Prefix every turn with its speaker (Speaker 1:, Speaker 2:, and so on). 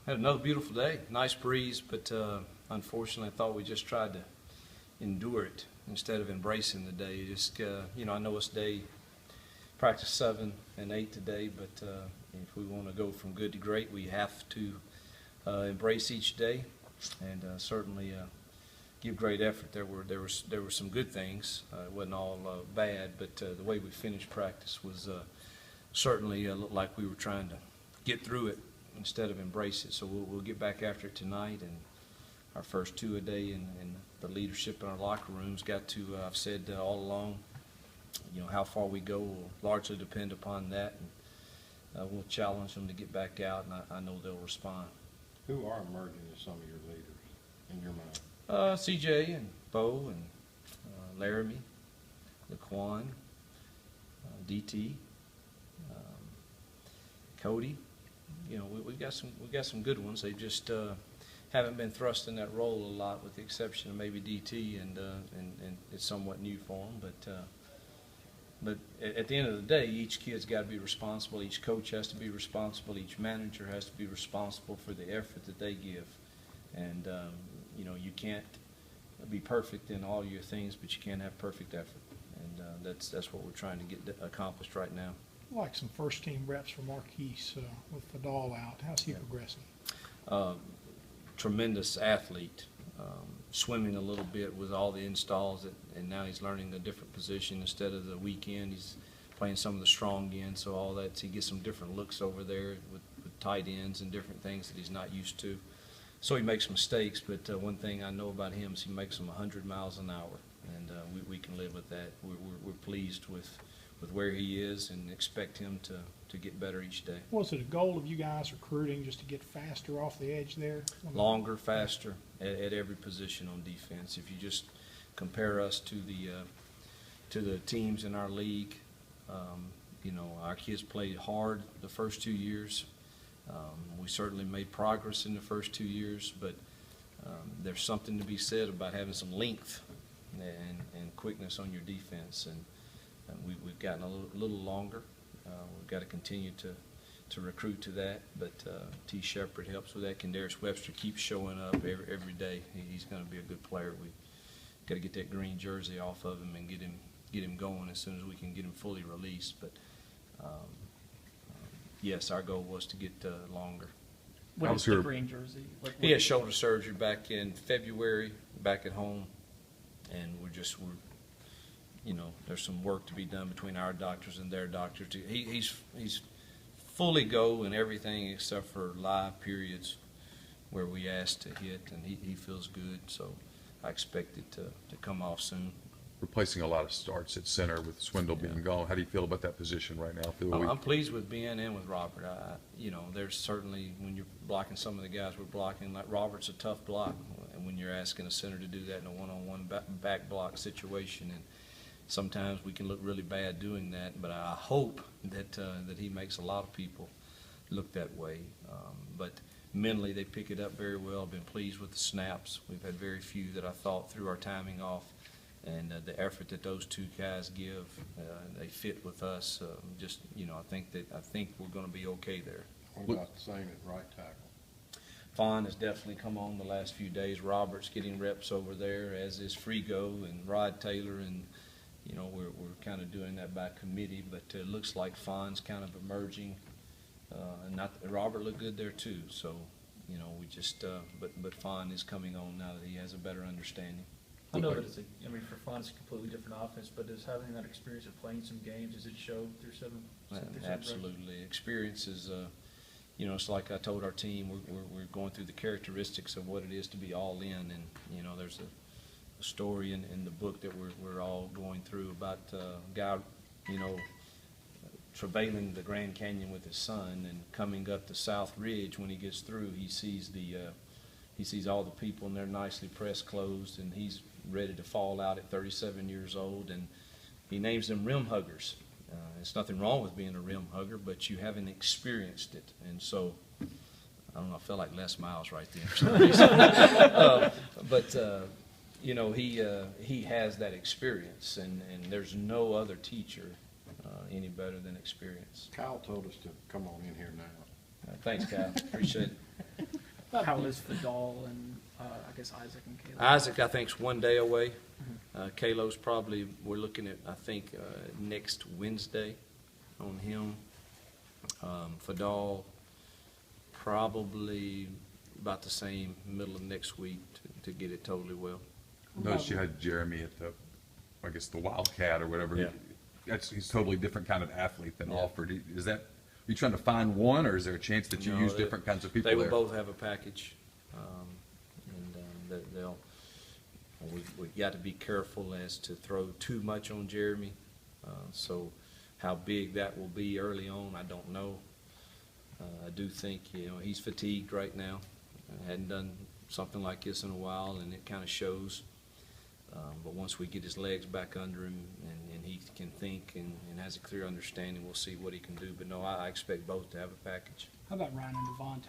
Speaker 1: Had another beautiful day. Nice breeze, but unfortunately, I thought we just tried to endure it instead of embracing the day. Just I know it's day practice 7 and 8 today, but if we want to go from good to great, we have to embrace each day and certainly give great effort. There were some good things. It wasn't all bad, but the way we finished practice was certainly looked like we were trying to get through it instead of embrace it. So we'll get back after it tonight, and our first 2 a day, and the leadership in our locker rooms got to, I've said all along, how far we go will largely depend upon that, and we'll challenge them to get back out, and I know they'll respond.
Speaker 2: Who are emerging as some of your leaders in your mind?
Speaker 1: CJ and Bo and Laramie, Laquan, DT, Cody. We've got some good ones. They just haven't been thrust in that role a lot, with the exception of maybe DT, and it's somewhat new for them. But at the end of the day, each kid's got to be responsible. Each coach has to be responsible. Each manager has to be responsible for the effort that they give. And you can't be perfect in all your things, but you can have perfect effort. And that's what we're trying to get accomplished right now.
Speaker 3: I'd like some first-team reps for Marquise with Fadal out. How's he progressing?
Speaker 1: Tremendous athlete. Swimming a little bit with all the installs, and now he's learning a different position. Instead of the weekend, he's playing some of the strong ends, so all that, he gets some different looks over there with tight ends and different things that he's not used to. So he makes mistakes, but one thing I know about him is he makes them 100 miles an hour, and we can live with that. We're pleased with where he is and expect him to get better each day.
Speaker 3: Was it a goal of you guys recruiting just to get faster off the edge there?
Speaker 1: Longer, faster at every position on defense. If you just compare us to the teams in our league, our kids played hard the first 2 years. We certainly made progress in the first 2 years, but there's something to be said about having some length and quickness on your defense, and we've gotten a little longer. We've got to continue to recruit to that, but T. Shepard helps with that. Kendarius Webster keeps showing up every day. He's going to be a good player. We got to get that green jersey off of him and get him going as soon as we can get him fully released. But yes, our goal was to get longer.
Speaker 4: What is the green jersey?
Speaker 1: He had shoulder surgery back in February, back at home, and we're there's some work to be done between our doctors and their doctors. He's fully go in everything except for live periods where we asked to hit, and he feels good, so I expect it to come off soon.
Speaker 5: Replacing a lot of starts at center with Swindle being gone. How do you feel about that position right now?
Speaker 1: I'm pleased with Ben and with Robert. There's certainly, when you're blocking some of the guys we're blocking, like Robert's a tough block, and when you're asking a center to do that in a one-on-one back block situation, and sometimes we can look really bad doing that, but I hope that he makes a lot of people look that way. But mentally, they pick it up very well. I've been pleased with the snaps. We've had very few that I thought threw our timing off, and the effort that those two guys give, they fit with us. I think we're going to be okay there.
Speaker 2: What about the same at right tackle?
Speaker 1: Fawn has definitely come on the last few days. Robert's getting reps over there, as is Frigo and Rod Taylor, and we're kind of doing that by committee, but it looks like Fawn's kind of emerging, and Robert looked good there too. So, we just but Fawn is coming on now that he has a better understanding.
Speaker 4: I know that for Fawn it's a completely different offense, but is having that experience of playing some games, does it show through seven?
Speaker 1: Absolutely, experience is. It's like I told our team, we're going through the characteristics of what it is to be all in, and there's a story in the book that we're all going through about a guy, travailing the Grand Canyon with his son, and coming up the South Ridge. When he gets through, he sees all the people in their nicely pressed clothes, and he's ready to fall out at 37 years old, and he names them rim huggers. There's nothing wrong with being a rim hugger, but you haven't experienced it, and so I don't know. I felt like Les Miles right there for some reason. He has that experience, and there's no other teacher any better than experience.
Speaker 2: Kyle told us to come on in here now.
Speaker 1: Thanks, Kyle. Appreciate it.
Speaker 4: How is Fadal and, I guess Isaac and Caleb?
Speaker 1: Isaac, I think, is 1 day away. Kalo's probably, we're looking at, I think, next Wednesday on him. Fadal, probably about the same, middle of next week to get it totally well.
Speaker 5: Noticed you had Jeremy at the, I guess, the Wildcat or whatever.
Speaker 1: Yeah.
Speaker 5: He's totally different kind of athlete than
Speaker 1: Yeah.
Speaker 5: Alford. Is that, are you trying to find one, or is there a chance that you
Speaker 1: No,
Speaker 5: use
Speaker 1: they-
Speaker 5: different kinds of people
Speaker 1: They
Speaker 5: there?
Speaker 1: will both have a package, and they'll, we got to be careful as to throw too much on Jeremy. So how big that will be early on, I don't know. I do think, he's fatigued right now. Hadn't done something like this in a while, and it kind of shows. But once we get his legs back under him and he can think and has a clear understanding, we'll see what he can do. But no, I expect both to have a package.
Speaker 6: How about Ryan and Devontae?